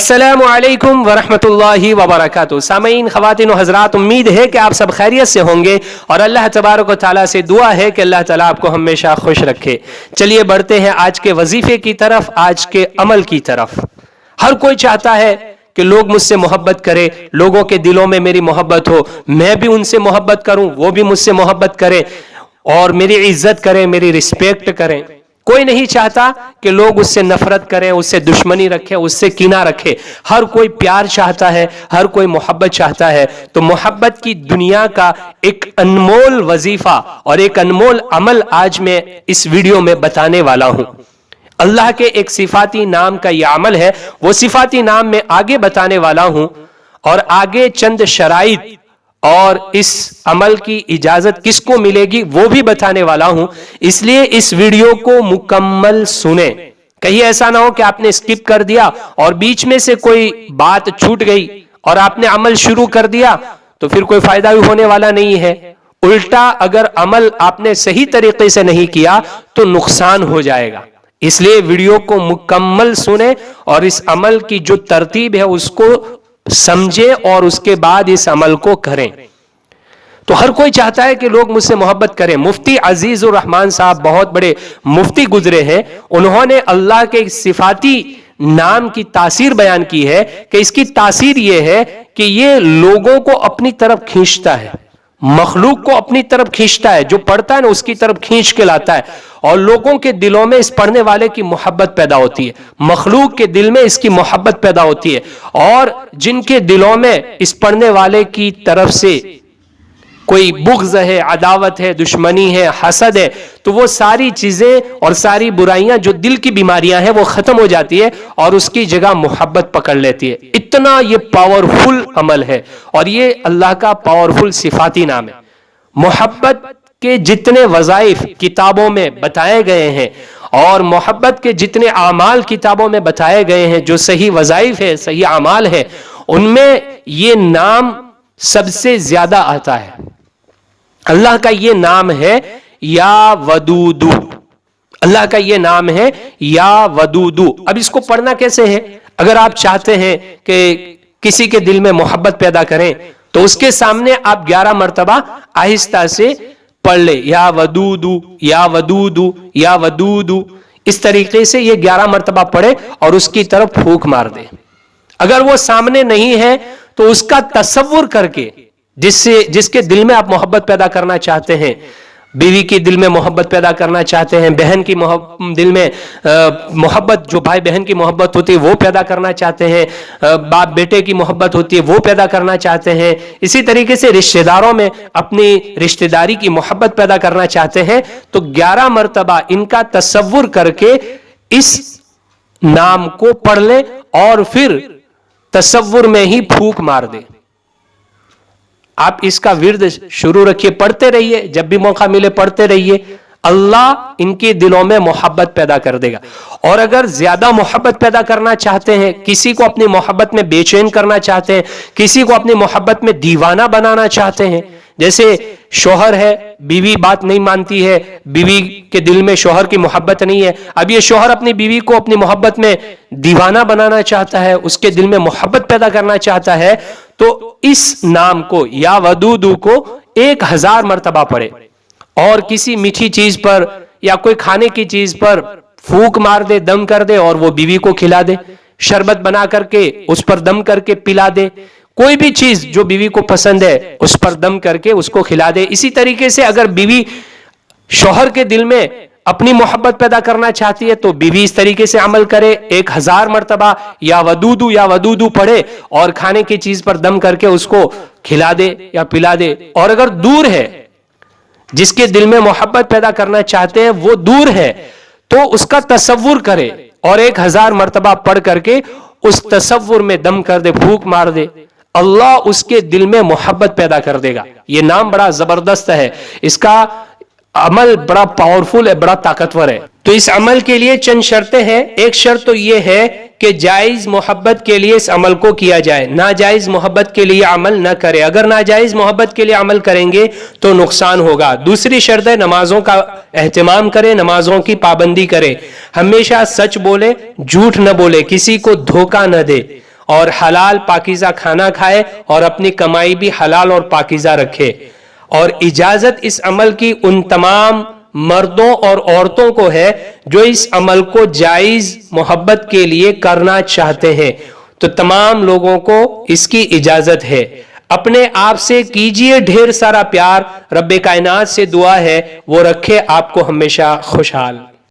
अस्सलामु अलैकुम वरहमतुल्लाहि वबरकातुहू। सामईन, ख़वातीन व हज़रात, उम्मीद है कि आप सब खैरियत से होंगे और अल्लाह तबारक व तआला से दुआ है कि अल्लाह ताला आपको हमेशा खुश रखे। चलिए बढ़ते हैं आज के वजीफे की तरफ, आज के अमल की तरफ। हर कोई चाहता है कि लोग मुझसे मोहब्बत करें, लोगों के दिलों में मेरी मोहब्बत हो, मैं भी उनसे मोहब्बत करूं, वो भी मुझसे मोहब्बत करें और मेरी इज्जत करें, मेरी रिस्पेक्ट करें। कोई नहीं चाहता कि लोग उससे नफरत करें, उससे दुश्मनी रखें, उससे कीना रखें। हर कोई प्यार चाहता है, हर कोई मोहब्बत चाहता है। तो मोहब्बत की दुनिया का एक अनमोल वजीफा और एक अनमोल अमल आज मैं इस वीडियो में बताने वाला हूं। अल्लाह के एक सिफाती नाम का यह अमल है, वो सिफाती नाम मैं आगे बताने वाला हूं और आगे चंद शराइत और इस अमल की इजाजत किसको मिलेगी वो भी बताने वाला हूं। इसलिए इस वीडियो को मुकम्मल सुने, कहीं ऐसा ना हो कि आपने स्किप कर दिया और बीच में से कोई बात छूट गई और आपने अमल शुरू कर दिया तो फिर कोई फायदा भी होने वाला नहीं है। उल्टा अगर अमल आपने सही तरीके से नहीं किया तो नुकसान हो जाएगा। इसलिए वीडियो को मुकम्मल सुने और इस अमल की जो तरतीब है उसको समझे और उसके बाद इस अमल को करें। तो हर कोई चाहता है कि लोग मुझसे मोहब्बत करें। मुफ्ती अजीजुर रहमान साहब बहुत बड़े मुफ्ती गुजरे हैं, उन्होंने अल्लाह के सिफाती नाम की तासीर बयान की है कि इसकी तासीर यह है कि ये लोगों को अपनी तरफ खींचता है, मखलूक को अपनी तरफ खींचता है, जो पढ़ता है ना उसकी तरफ खींच के लाता है और लोगों के दिलों में इस पढ़ने वाले की मोहब्बत पैदा होती है, मखलूक के दिल में इसकी मोहब्बत पैदा होती है। और जिनके दिलों में इस पढ़ने वाले की तरफ से कोई बुग़्ज़ है, अदावत है, दुश्मनी है, हसद है, तो वो सारी चीजें और सारी बुराइयां जो दिल की बीमारियां हैं वो खत्म हो जाती है और उसकी जगह मोहब्बत पकड़ लेती है। इतना ये पावरफुल अमल है और ये अल्लाह का पावरफुल सिफाती नाम है। मोहब्बत के जितने वज़ाइफ किताबों में बताए गए हैं और मोहब्बत के जितने आमाल किताबों में बताए गए हैं, जो सही वज़ाइफ है, सही आमाल है, उनमें ये नाम सबसे ज्यादा आता है। अल्लाह का ये नाम है या वदूदू, अल्लाह का ये नाम है या वदूदू। अब इसको पढ़ना कैसे है? अगर आप चाहते हैं कि किसी के दिल में मोहब्बत पैदा करें तो उसके सामने आप 11 मरतबा आहिस्ता से पढ़ ले, या वदूदू या वदूदू या वदूदू। इस तरीके से ये 11 मरतबा पढ़े और उसकी तरफ फूंक मार दे। अगर वो सामने नहीं है तो उसका तसव्वुर करके, जिसके दिल में आप मोहब्बत पैदा करना चाहते हैं, बीवी की दिल में मोहब्बत पैदा करना चाहते हैं, बहन की दिल में मोहब्बत, जो भाई बहन की मोहब्बत होती है वो पैदा करना चाहते हैं, बाप बेटे की मोहब्बत होती है वो पैदा करना चाहते हैं, इसी तरीके से रिश्तेदारों में अपनी रिश्तेदारी की मोहब्बत पैदा करना चाहते हैं, तो 11 मरतबा इनका तसव्वुर करके इस नाम को पढ़ ले और फिर तसव्वुर में ही फूंक मार दे। आप इसका विर्द शुरू रखिए, पढ़ते रहिए, जब भी मौका मिले पढ़ते रहिए। अल्लाह इनके दिलों में मोहब्बत पैदा कर देगा। और अगर ज्यादा मोहब्बत पैदा करना चाहते हैं, किसी को अपनी मोहब्बत में बेचैन करना चाहते हैं, किसी को अपनी मोहब्बत में दीवाना बनाना चाहते हैं, जैसे शोहर है, बीवी बात नहीं मानती है, बीवी के दिल में शोहर की मोहब्बत नहीं है, अब ये शोहर अपनी बीवी को अपनी मोहब्बत में दीवाना बनाना चाहता है, उसके दिल में मोहब्बत पैदा करना चाहता है, तो इस नाम को या वदूदू को 1000 मरतबा पढ़े और किसी मीठी चीज पर या कोई खाने की चीज पर फूंक मार दे, दम कर दे और वो बीवी को खिला दे, शरबत बना करके उस पर दम करके पिला दे, कोई भी चीज जो बीवी को पसंद है उस पर दम करके उसको खिला दे। इसी तरीके से अगर बीवी शौहर के दिल में अपनी मोहब्बत पैदा करना चाहती है तो बीवी इस तरीके से अमल करे, 1000 मरतबा या वदूदू पढ़े और खाने की चीज पर दम करके उसको खिला दे या पिला दे। और अगर दूर है, जिसके दिल में मोहब्बत पैदा करना चाहते हैं वो दूर है, तो उसका तसव्वुर करे और 1000 मरतबा पढ़ करके उस तसव्वुर में दम कर दे, फूंक मार दे। अल्लाह उसके दिल में मोहब्बत पैदा कर देगा। ये नाम बड़ा जबरदस्त है, इसका अमल बड़ा पावरफुल है, बड़ा ताकतवर है। तो इस अमल के लिए चंद शर्तें हैं। एक शर्त तो यह है कि जायज मोहब्बत के लिए इस अमल को किया जाए, नाजायज मोहब्बत के लिए अमल न करे। अगर नाजायज मोहब्बत के लिए अमल करेंगे तो नुकसान होगा। दूसरी शर्त है नमाजों का एहतमाम करे, नमाजों की पाबंदी करे, हमेशा सच बोले, झूठ न बोले, किसी को धोखा न दे اور حلال پاکیزہ کھانا کھائے اور اپنی کمائی بھی حلال اور پاکیزہ رکھے. اور اجازت اس عمل کی ان تمام مردوں اور عورتوں کو ہے جو اس عمل کو جائز محبت کے لیے کرنا چاہتے ہیں. تو تمام لوگوں کو اس کی اجازت ہے. اپنے آپ سے کیجئے ڈھیر سارا پیار. رب کائنات سے دعا ہے وہ رکھے آپ کو ہمیشہ خوشحال.